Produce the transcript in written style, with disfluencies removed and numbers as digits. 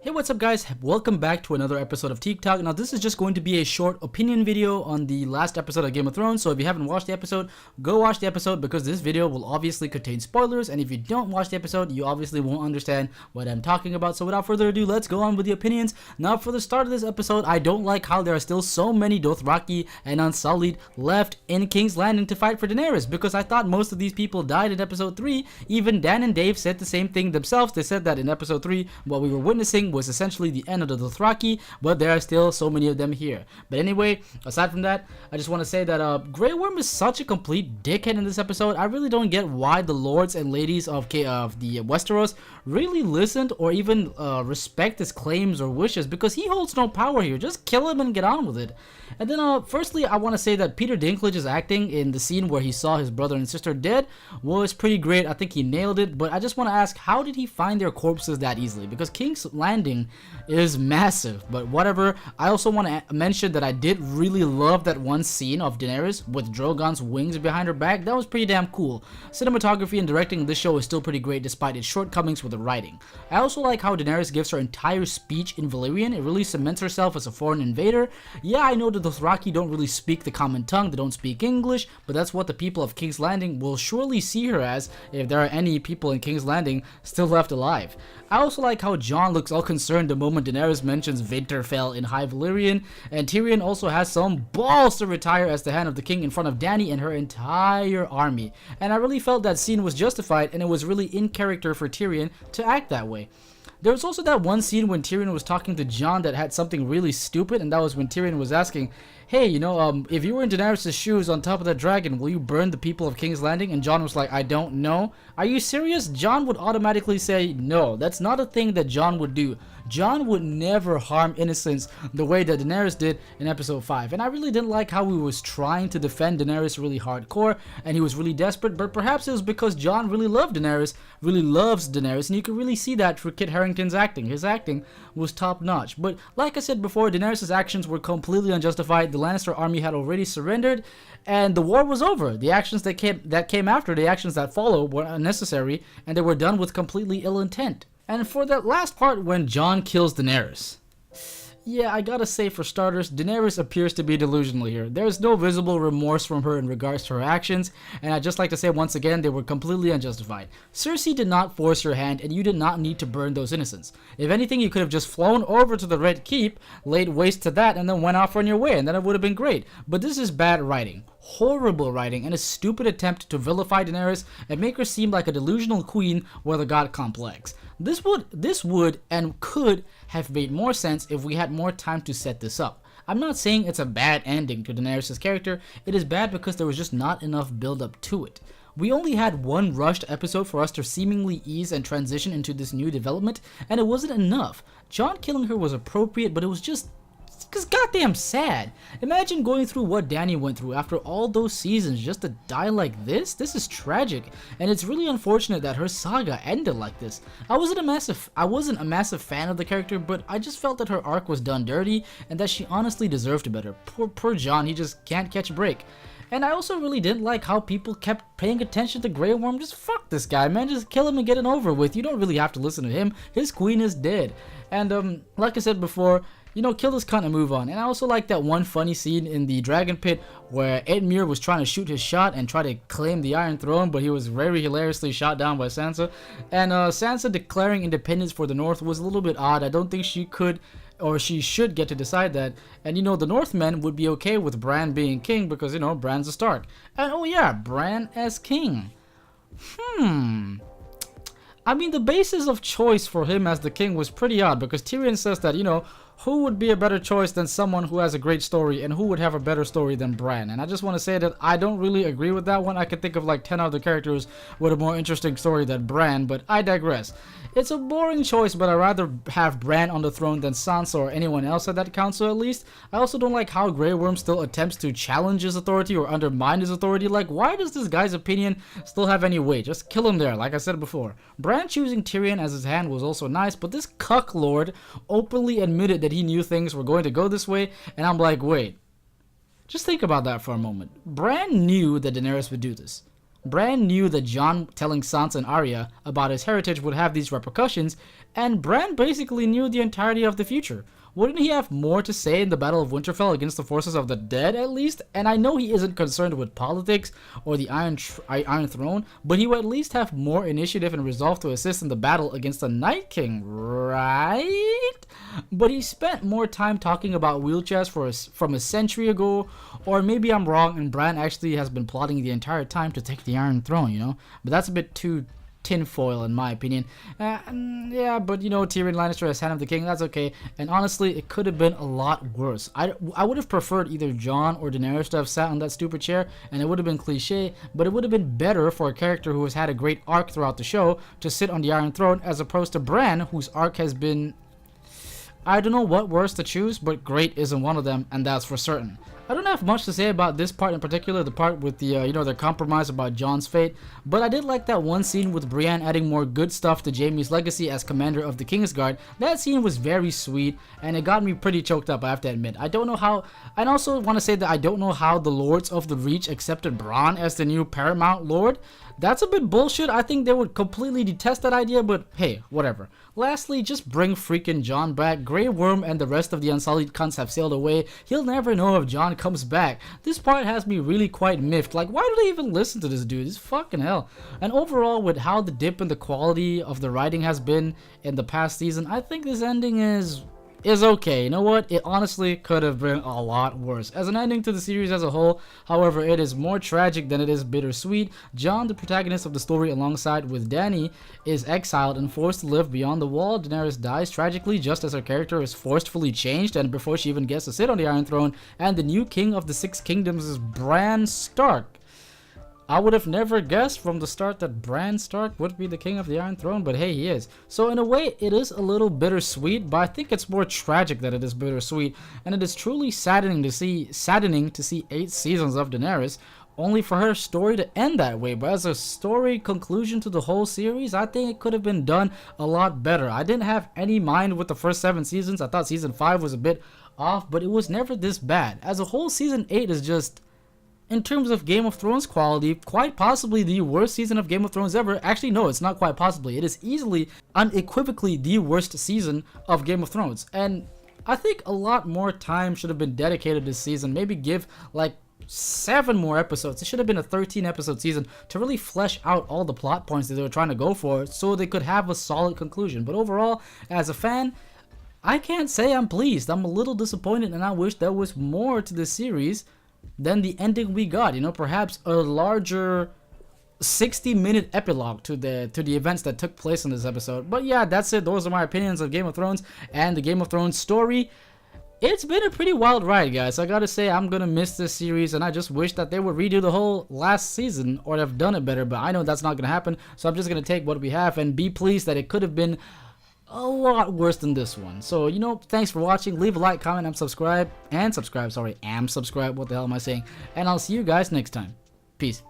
Hey, what's up guys? Welcome back to another episode of TikTok. Now this is just going to be a short opinion video on the last episode of Game of Thrones. So if you haven't watched the episode, go watch the episode because this video will obviously contain spoilers. And if you don't watch the episode, you obviously won't understand what I'm talking about. So without further ado, let's go on with the opinions. Now for the start of this episode, I don't like how there are still so many Dothraki and Unsullied left in King's Landing to fight for Daenerys, because I thought most of these people died in episode 3. Even Dan and Dave said the same thing themselves. They said that in episode 3, what we were witnessing was essentially the end of the Dothraki, but there are still so many of them here. But anyway, aside from that, I just want to say that Grey Worm is such a complete dickhead in this episode. I really don't get why the lords and ladies of the Westeros really listened or even respect his claims or wishes, because he holds no power here. Just kill him and get on with it. And then firstly, I want to say that Peter Dinklage's acting in the scene where he saw his brother and sister dead was pretty great. I think he nailed it, but I just want to ask, how did he find their corpses that easily? Because King's Landing is massive, but whatever. I also want to mention that I did really love that one scene of Daenerys with Drogon's wings behind her back. That was pretty damn cool. Cinematography and directing in this show is still pretty great despite its shortcomings with the writing. I also like how Daenerys gives her entire speech in Valyrian. It really cements herself as a foreign invader. Yeah, I know the Dothraki don't really speak the common tongue, they don't speak English, but that's what the people of King's Landing will surely see her as if there are any people in King's Landing still left alive. I also like how Jon looks all concerned the moment Daenerys mentions Winterfell in High Valyrian, and Tyrion also has some balls to retire as the Hand of the King in front of Dany and her entire army. And I really felt that scene was justified, and it was really in character for Tyrion to act that way. There was also that one scene when Tyrion was talking to Jon that had something really stupid, and that was when Tyrion was asking, hey, if you were in Daenerys' shoes on top of that dragon, will you burn the people of King's Landing? And Jon was like, I don't know. Are you serious? Jon would automatically say no. That's not a thing that Jon would do. Jon would never harm innocents the way that Daenerys did in episode 5. And I really didn't like how he was trying to defend Daenerys really hardcore, and he was really desperate, but perhaps it was because Jon really loved Daenerys, really loves Daenerys, and you can really see that through Kit Harington's acting. His acting was top notch. But like I said before, Daenerys' actions were completely unjustified. The Lannister army had already surrendered, and the war was over. The actions that came after, the actions that followed, were unnecessary, and they were done with completely ill intent. And for that last part when Jon kills Daenerys, yeah, I gotta say, for starters, Daenerys appears to be delusional here. There's no visible remorse from her in regards to her actions, and I'd just like to say once again, they were completely unjustified. Cersei did not force your hand, and you did not need to burn those innocents. If anything, you could have just flown over to the Red Keep, laid waste to that, and then went off on your way, and then it would have been great. But this is bad writing. Horrible writing, and a stupid attempt to vilify Daenerys and make her seem like a delusional queen with a god complex. This would and could have made more sense if we had more time to set this up. I'm not saying it's a bad ending to Daenerys' character. It is bad because there was just not enough build up to it. We only had one rushed episode for us to seemingly ease and transition into this new development, and it wasn't enough. Jon killing her was appropriate, but it was just goddamn sad. Imagine going through what Dany went through after all those seasons just to die like this. This is tragic, and it's really unfortunate that her saga ended like this. I wasn't a massive fan of the character, but I just felt that her arc was done dirty and that she honestly deserved better. Poor Jon, he just can't catch a break. And I also really didn't like how people kept paying attention to Grey Worm. Just fuck this guy, man. Just kill him and get it over with. You don't really have to listen to him. His queen is dead. And like I said before, kill this cunt and move on. And I also like that one funny scene in the Dragon Pit where Edmure was trying to shoot his shot and try to claim the Iron Throne, but he was very hilariously shot down by Sansa. And Sansa declaring independence for the North was a little bit odd. I don't think she could or she should get to decide that. And the Northmen would be okay with Bran being king because, Bran's a Stark. And oh yeah, Bran as king. I mean, the basis of choice for him as the king was pretty odd, because Tyrion says that, who would be a better choice than someone who has a great story, and who would have a better story than Bran? And I just want to say that I don't really agree with that one. I could think of like 10 other characters with a more interesting story than Bran, but I digress. It's a boring choice, but I'd rather have Bran on the throne than Sansa or anyone else at that council at least. I also don't like how Grey Worm still attempts to challenge his authority or undermine his authority. Like, why does this guy's opinion still have any weight? Just kill him there, like I said before. Bran choosing Tyrion as his hand was also nice, but this cuck lord openly admitted that he knew things were going to go this way, and I'm like, wait. Just think about that for a moment. Bran knew that Daenerys would do this. Bran knew that Jon telling Sansa and Arya about his heritage would have these repercussions, and Bran basically knew the entirety of the future. Wouldn't he have more to say in the Battle of Winterfell against the forces of the dead, at least? And I know he isn't concerned with politics or the Iron Throne, but he would at least have more initiative and resolve to assist in the battle against the Night King, right? But he spent more time talking about wheelchairs from a century ago, or maybe I'm wrong and Bran actually has been plotting the entire time to take the Iron Throne, you know? But that's a bit too tinfoil in my opinion. Yeah, but you know, Tyrion Lannister as Hand of the King, that's okay. And honestly, it could have been a lot worse. I would have preferred either Jon or Daenerys to have sat on that stupid chair, and it would have been cliche, but it would have been better for a character who has had a great arc throughout the show to sit on the Iron Throne, as opposed to Bran, whose arc has been, I don't know what words to choose, but great isn't one of them, and that's for certain. I don't have much to say about this part in particular, the part with the, you know, their compromise about Jon's fate, but I did like that one scene with Brienne adding more good stuff to Jaime's legacy as commander of the Kingsguard. That scene was very sweet, and it got me pretty choked up, I have to admit. I don't know how, I also want to say that I don't know how the Lords of the Reach accepted Bronn as the new Paramount Lord. That's a bit bullshit. I think they would completely detest that idea, but hey, whatever. Lastly, just bring freaking Jon back. Grey Worm and the rest of the Unsullied cunts have sailed away. He'll never know if Jon comes back. This part has me really quite miffed. Like, why do they even listen to this dude? It's fucking hell. And overall, with how the dip in the quality of the writing has been in the past season, I think this ending is okay. You know what? It honestly could have been a lot worse. As an ending to the series as a whole, however, it is more tragic than it is bittersweet. Jon, the protagonist of the story alongside with Dany, is exiled and forced to live beyond the wall. Daenerys dies tragically just as her character is forcefully changed and before she even gets to sit on the Iron Throne, and the new king of the Six Kingdoms is Bran Stark. I would have never guessed from the start that Bran Stark would be the king of the Iron Throne, but hey, he is. So in a way, it is a little bittersweet, but I think it's more tragic that it is bittersweet, and it is truly saddening to see 8 seasons of Daenerys, only for her story to end that way. But as a story conclusion to the whole series, I think it could have been done a lot better. I didn't have any mind with the first 7 seasons. I thought season 5 was a bit off, but it was never this bad. As a whole, season 8 is just, in terms of Game of Thrones quality, quite possibly the worst season of Game of Thrones ever. Actually, no, it's not quite possibly. It is easily, unequivocally the worst season of Game of Thrones. And I think a lot more time should have been dedicated this season. Maybe give like 7 more episodes. It should have been a 13-episode season to really flesh out all the plot points that they were trying to go for so they could have a solid conclusion. But overall, as a fan, I can't say I'm pleased. I'm a little disappointed, and I wish there was more to this series than the ending we got. You know, perhaps a larger 60-minute epilogue to the events that took place in this episode. But yeah, that's it. Those are my opinions of Game of Thrones and the Game of Thrones story. It's been a pretty wild ride, guys. I gotta say, I'm gonna miss this series, and I just wish that they would redo the whole last season or have done it better, but I know that's not gonna happen, so I'm just gonna take what we have and be pleased that it could have been a lot worse than this one. So, you know, thanks for watching. Leave a like, comment, and subscribe. What the hell am I saying? And I'll see you guys next time. Peace.